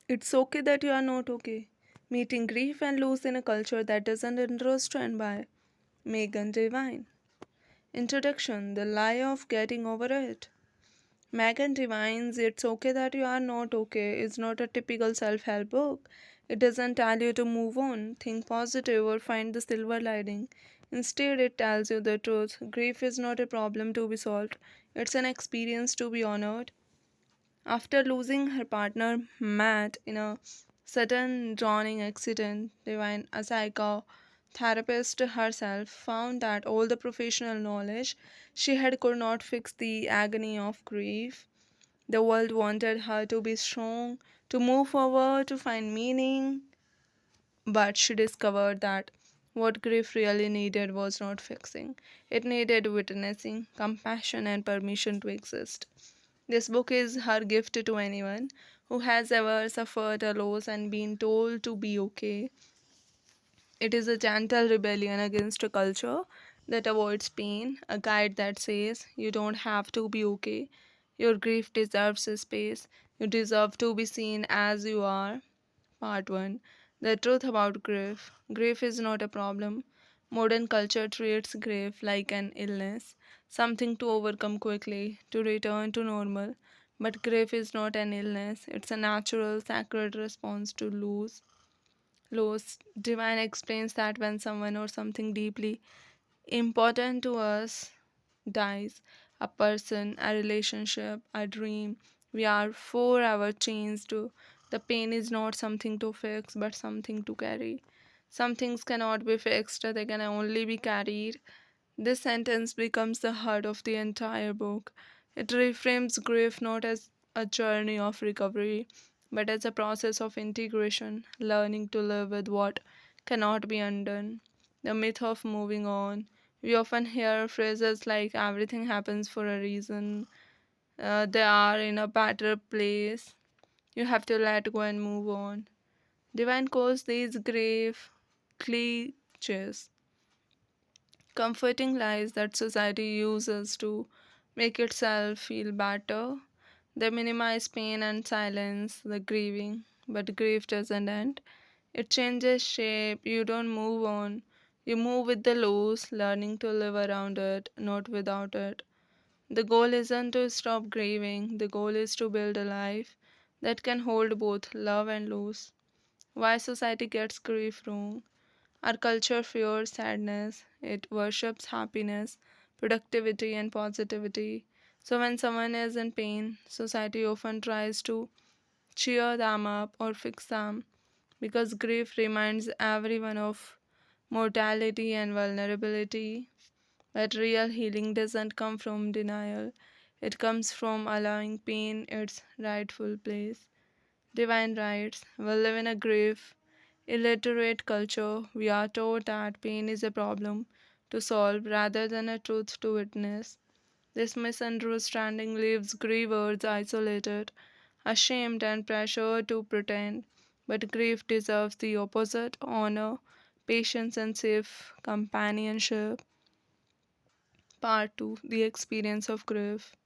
It's okay that you are not okay. Meeting grief and loss in a culture that doesn't understand by Megan Devine. Introduction: The Lie of Getting Over It. Megan Devine's It's Okay That You Are Not Okay is not a typical self help book. It doesn't tell you to move on, think positive, or find the silver lining. Instead, it tells you the truth. Grief is not a problem to be solved, it's an experience to be honored. After losing her partner Matt in a sudden drowning accident, Divine, a psychotherapist herself, found that all the professional knowledge she had could not fix the agony of grief. The world wanted her to be strong, to move forward, to find meaning, but she discovered that what grief really needed was not fixing. It needed witnessing, compassion, and permission to exist. This book is her gift to anyone who has ever suffered a loss and been told to be okay. It is a gentle rebellion against a culture that avoids pain, a guide that says you don't have to be okay. Your grief deserves a space. You deserve to be seen as you are. Part 1: The Truth About Grief. Grief is not a problem. Modern culture treats grief like an illness, something to overcome quickly, to return to normal. But grief is not an illness, it's a natural, sacred response to loss. Divine explains that when someone or something deeply important to us dies, a person, a relationship, a dream, we are forever changed. The pain is not something to fix, but something to carry. Some things cannot be fixed, they can only be carried. This sentence becomes the heart of the entire book. It reframes grief not as a journey of recovery, but as a process of integration, learning to live with what cannot be undone. The myth of moving on. We often hear phrases like everything happens for a reason, they are in a better place, you have to let go and move on. Divine calls these grave cliches, comforting lies that society uses to make itself feel better. They minimize pain and silence the grieving, but grief doesn't end. It changes shape. You don't move on. You move with the loss, learning to live around it, not without it. The goal isn't to stop grieving, the goal is to build a life that can hold both love and loss. Why society gets grief wrong? Our culture fears sadness, it worships happiness, productivity, and positivity. So, when someone is in pain, society often tries to cheer them up or fix them because grief reminds everyone of mortality and vulnerability. But real healing doesn't come from denial, it comes from allowing pain its rightful place. Divine rights. We live in a grief illiterate culture. We are taught that pain is a problem to solve rather than a truth to witness. This misunderstanding leaves grievers isolated, ashamed, and pressured to pretend. But grief deserves the opposite: honor, patience, and safe companionship. Part 2: The Experience of Grief.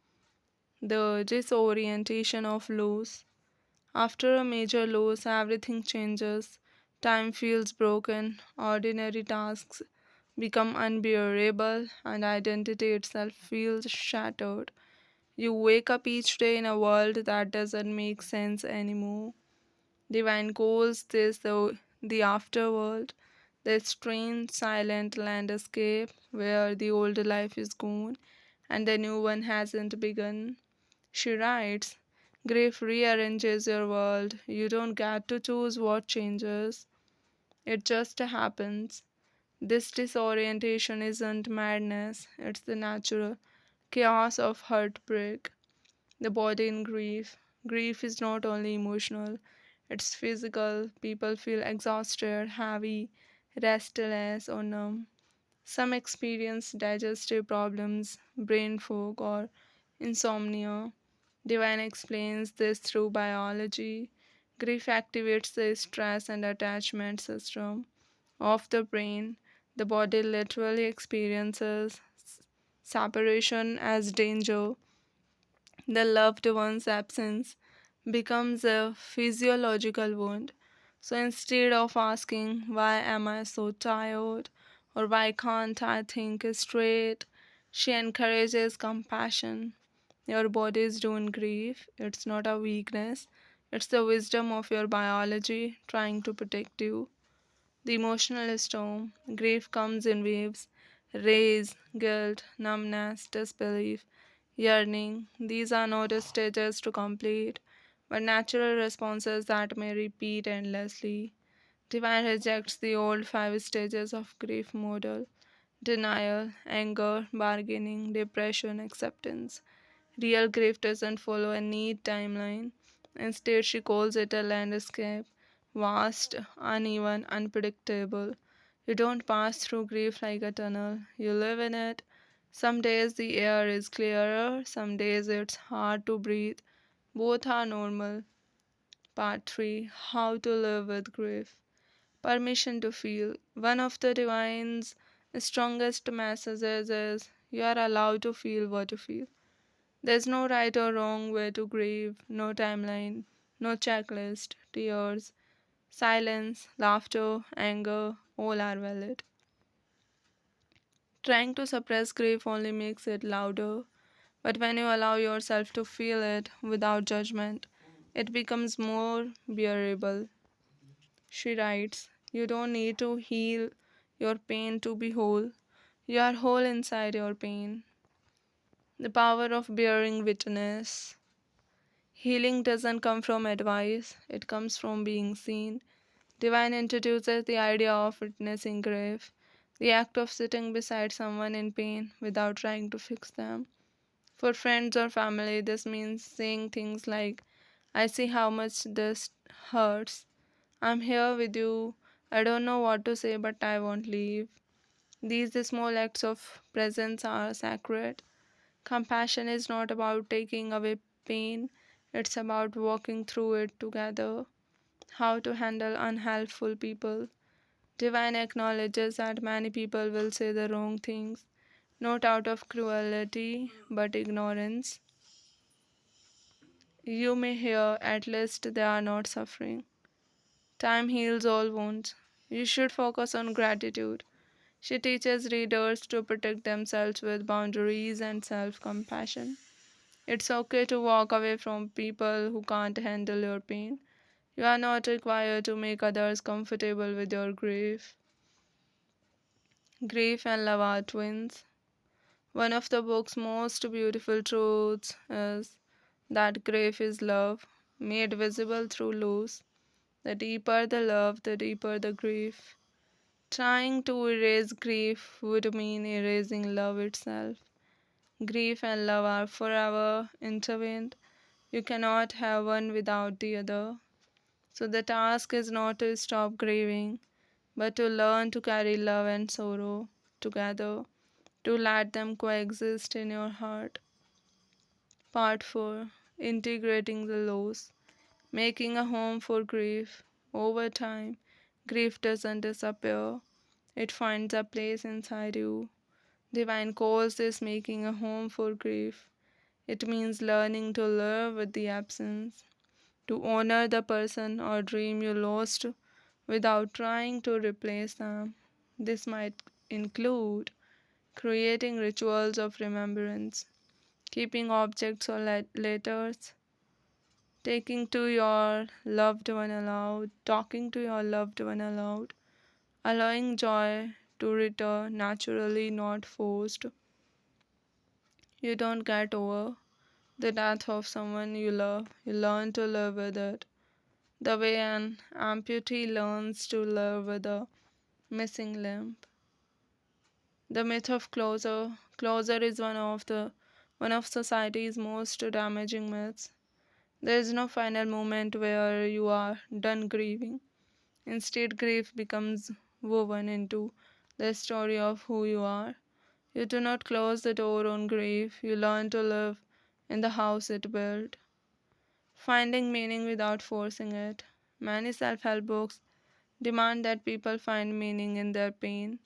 The disorientation of loss. After a major loss, everything changes. Time feels broken, ordinary tasks become unbearable, and identity itself feels shattered. You wake up each day in a world that doesn't make sense anymore. Divine calls this the afterworld, the strange, silent landscape where the old life is gone and the new one hasn't begun. She writes, Grief rearranges your world. You don't get to choose what changes, it just happens. This disorientation isn't madness, it's the natural chaos of heartbreak. The body in grief. Grief is not only emotional, it's physical. People feel exhausted, heavy, restless, or numb. Some experience digestive problems, brain fog, or insomnia. Divine explains this through biology. Grief activates the stress and attachment system of the brain. The body literally experiences separation as danger, the loved one's absence, becomes a physiological wound. So instead of asking, why am I so tired? Or why can't I think straight? She encourages compassion. Your body is doing grief. It's not a weakness, it's the wisdom of your biology trying to protect you. The emotional storm. Grief comes in waves: rage, guilt, numbness, disbelief, yearning. These are not stages to complete, but natural responses that may repeat endlessly. Divine rejects the old five stages of grief model: denial, anger, bargaining, depression, acceptance. Real grief doesn't follow a neat timeline. Instead, she calls it a landscape: vast, uneven, unpredictable. You don't pass through grief like a tunnel, you live in it. Some days the air is clearer, some days it's hard to breathe. Both are normal. Part 3: How to Live with Grief. Permission to feel. One of the divine's strongest messages is you are allowed to feel what you feel. There's no right or wrong way to grieve, no timeline, no checklist. Tears, silence, laughter, anger, all are valid. Trying to suppress grief only makes it louder, but when you allow yourself to feel it without judgment, it becomes more bearable. She writes, you don't need to heal your pain to be whole. You are whole inside your pain. The power of bearing witness. Healing doesn't come from advice, it comes from being seen. Divine introduces the idea of witnessing grief, the act of sitting beside someone in pain without trying to fix them. For friends or family, this means saying things like, I see how much this hurts. I'm here with you. I don't know what to say, but I won't leave. These small acts of presence are sacred. Compassion is not about taking away pain, it's about walking through it together. How to handle unhelpful people. Divine acknowledges that many people will say the wrong things, not out of cruelty, but ignorance. You may hear, at least they are not suffering. Time heals all wounds. You should focus on gratitude. She teaches readers to protect themselves with boundaries and self compassion. It's okay to walk away from people who can't handle your pain. You are not required to make others comfortable with your grief. Grief and love are twins. One of the book's most beautiful truths is that grief is love, made visible through loss. The deeper the love, the deeper the grief. Trying to erase grief would mean erasing love itself. Grief and love are forever intertwined. You cannot have one without the other. So the task is not to stop grieving, but to learn to carry love and sorrow together, to let them coexist in your heart. Part 4: Integrating the loss, making a home for grief. Over time, grief doesn't disappear, it finds a place inside you. Divine calls this making a home for grief. It means learning to live with the absence, to honor the person or dream you lost without trying to replace them. This might include creating rituals of remembrance, keeping objects or letters, taking to your loved one aloud, talking to your loved one aloud, allowing joy to return naturally, not forced. You don't get over the death of someone you love, you learn to live with it. The way an amputee learns to live with a missing limb. The myth of closure. Closure is one of society's most damaging myths. There is no final moment where you are done grieving. Instead, grief becomes woven into the story of who you are. You do not close the door on grief, you learn to live in the house it built, finding meaning without forcing it. Many self help books demand that people find meaning in their pain,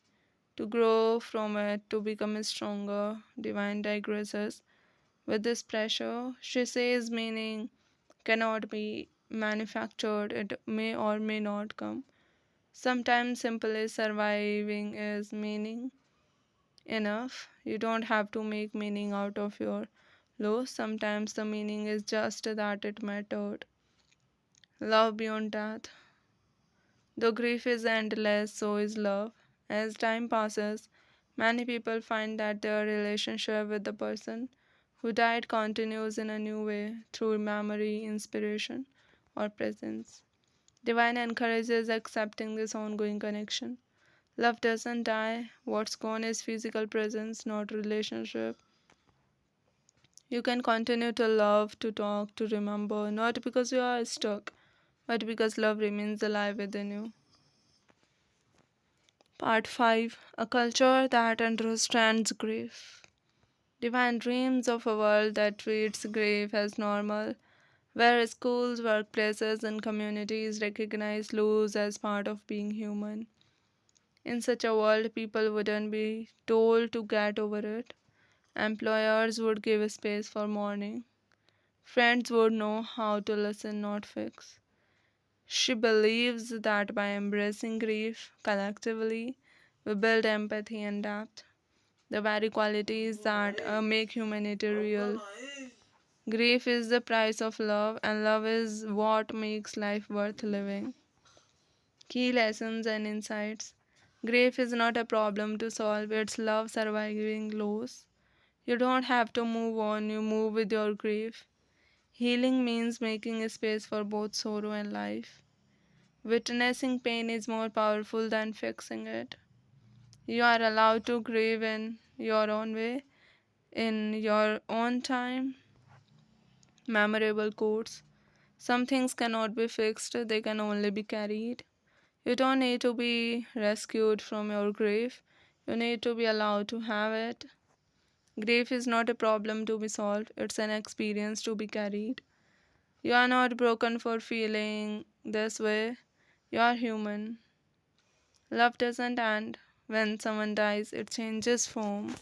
to grow from it, to become stronger. Divine digresses with this pressure. She says meaning cannot be manufactured, it may or may not come. Sometimes simply surviving is meaning enough. You don't have to make meaning out of your loss. Sometimes the meaning is just that it mattered. Love beyond death. Though grief is endless, so is love. As time passes, many people find that their relationship with the person who died continues in a new way through memory, inspiration, or presence. Divine encourages accepting this ongoing connection. Love doesn't die. What's gone is physical presence, not relationship. You can continue to love, to talk, to remember, not because you are stuck, but because love remains alive within you. Part 5. A culture that understands grief. Divine dreams of a world that treats grief as normal, where schools, workplaces, and communities recognize loss as part of being human. In such a world, people wouldn't be told to get over it. Employers would give space for mourning. Friends would know how to listen, not fix. She believes that by embracing grief collectively, we build empathy and depth, the very qualities that make humanity real. Grief is the price of love, and love is what makes life worth living. Key lessons and insights. Grief is not a problem to solve, it's love surviving loss. You don't have to move on, you move with your grief. Healing means making a space for both sorrow and life. Witnessing pain is more powerful than fixing it. You are allowed to grieve in your own way, in your own time. Memorable quotes. Some things cannot be fixed, they can only be carried. You don't need to be rescued from your grief, you need to be allowed to have it. Grief is not a problem to be solved, it's an experience to be carried. You are not broken for feeling this way, you are human. Love doesn't end when someone dies, it changes form.